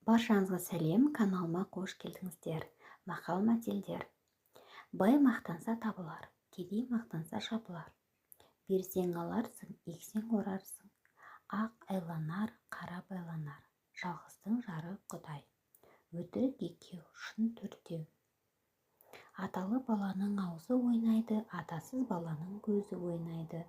Баршаңызға сәлем, каналыма қош келдіңіздер. Мақал мәтелдер. Бай мақтанса табылар, кедей мақтанса жабылар. Берсең аларсың, ексең орарсың. Ақ айланар, қара байланар. Жалғыздың жары Құдай. Өтірік екеу, шын төртеу. Аталы баланың аузы ойнайды, атасыз баланың көзі ойнайды.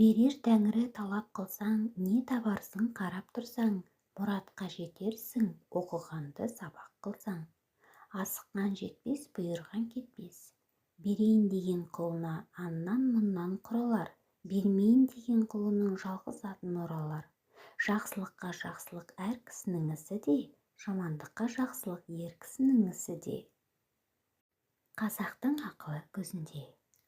Берер Тәңірі талап қылсаң, не табарсың қарап тұрсаң, мұратқа жетерсің, оқығанды сабақ қылсаң. Асыққан жетпес, бұйырған кетпес. Берейін деген құлына аннан-мұннан құралар, бермейін деген құлының жалғыз атын оралар. Жақсылыққа жақсылық әр кісінің ісі де, жамандыққа жақсылық ер кісінің ісі де. Қазақтың ақылы көзінде.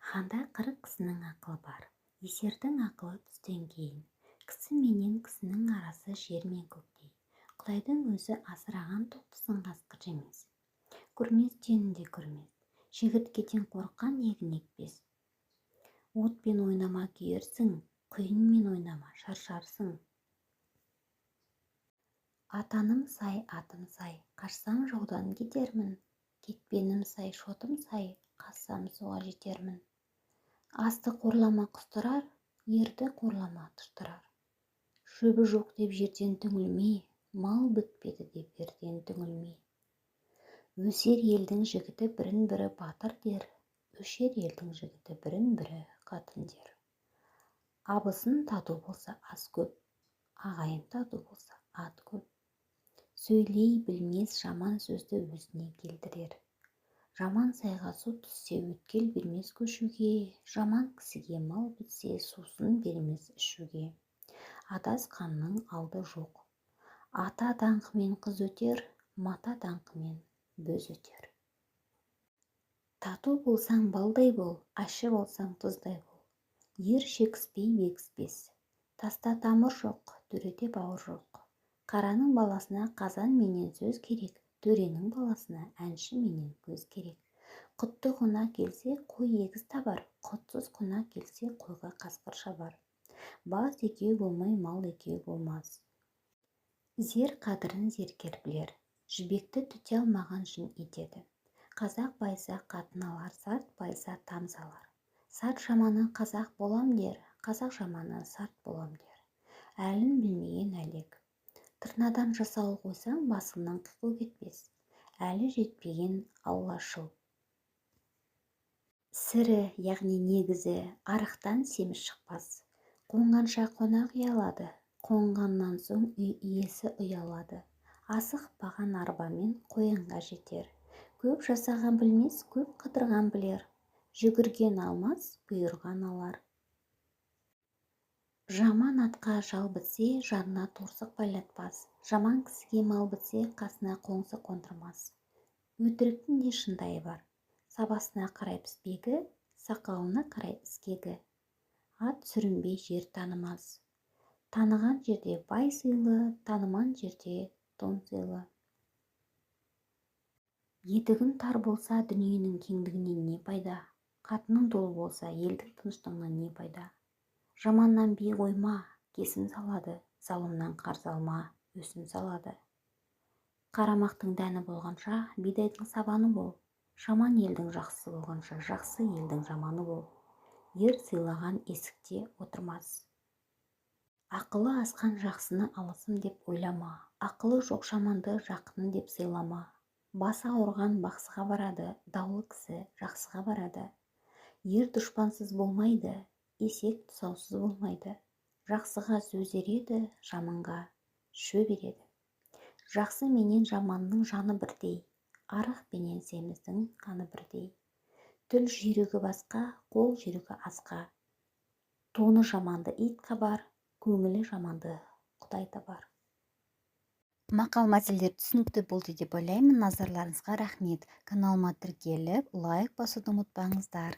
Ханда 40 кісінің ақылы бар. Есердің ақылы түстен кейін. Кісі менен кісінің арасы жер мен көктей. Құдайдың өзі асыраған тоқтысын қасқыр жемес. Көрмес түйінінде көрмес. Шегірткеден қорыққан егін екпес. Отпен ойнама күйерсің, құйынмен ойнама шаршарсың. Атаным сай, атым сай, қашсам жаудан кетермін. Кетпенім сай, шотым сай, қазсам суға жетермін. Асты қорлама құстырар, ерді қорлама тұштырар. Шөбі жоқ деп жерден түңілмей, мал бітпеді деп ерден түңілмей. Өсер елдің жігіті бірін-бірі батыр дер, өшер елдің жігіті бірін-бірі қатын дер. Абысын тату болса ас көп, ағайын тату болса ат көп. Сөйлей білмес жаман сөзді өзіне келтірер. Жаман сайға су түссе өткел бермес көшуге, жаман кісіге мал бітсе сусын бермес ішуге. Адасқанның алды жоқ. Ата даңқымен қыз өтер, мата даңқымен бөз өтер. Тату болсаң балдай бол, ащы болсаң тұздай бол. Ер шекіспей бекіспес. Таста тамыр жоқ, төреде бауыр жоқ. Қараның баласына қазан менен сөз керек. Төренің баласына әнші менен көз керек. Құтты қона келсе, қой егіз табар, құтсыз қона келсе, қойға қасқыр шабар. Бас екеу болмай, мал екеу болмас. Зер қадірін зеркер білер, жібекті түте алмаған жүн етеді. Қазақ байса қатын алар, сарт байса тамыз алар. Сарт жаманы қазақ болам дер, қазақ жаманы сарт болам дер. Әлін білмеген әлек. Тырнадан жасауыл қойсаң, басыңнан қиқу кетпес. Әлі жетпеген аулашыл. Сірі, яғни негізі, арықтан семіз шықпас. Қонғанша қонақ ұялады, қонғаннан соң үй иесі ұялады. Асықпаған арбамен қойынға жетер. Көп жасаған білмес, көп қыдырған білер. Жүгірген алмас, бұйырған алар. Жаман атқа жал бітсе, жанына торсық байлатпас. Жаман кісіге мал бітсе, қасына қоңсы қондырмас. Өтіріктің де шындайы бар. Сабасына қарай піспегі, сақалына қарай іскегі. Ат сүрінбей жер танымас. Таныған жерде бай сыйлы, таныман жерде тон сыйлы. Етігің тар болса, дүниенің кеңдігінен не пайда? Қатының дол болса, елдің тыныштығынан не пайда? Жаманнан бей қойма, кесім салады, залымнан қарыз алма, өсім салады. Қарамақтың дәні болғанша, бидайдың сабаны бол. Жаман елдің жақсысы болғанша, жақсы елдің жаманы бол. Ер сыйлаған есікте отырмас. Ақылы асқан жақсыны алысым деп ойлама, ақылы жоқ жаманды жақыным деп сыйлама. Басы ауырған бақсыға барады, даулы кісі жақсыға барады. Ер дұшпансыз болмайды, есек тұсаусыз болмайды. Жақсыға сөз ереді, жаманға шөп береді. Жақсы менен жаманның жаны бірдей, арық пенен семіздің қаны бірдей. Тіл жүйрігі басқа, қол жүйрігі асқа. Тоны жаманды ит қабар, көңілі жаманды Құдай табар. Мақал мәтелдер түсінікті болды деп ойлаймын. Назарларыңызға рахмет. Каналыма тіркеліп, лайк басуды ұмытпаңыздар.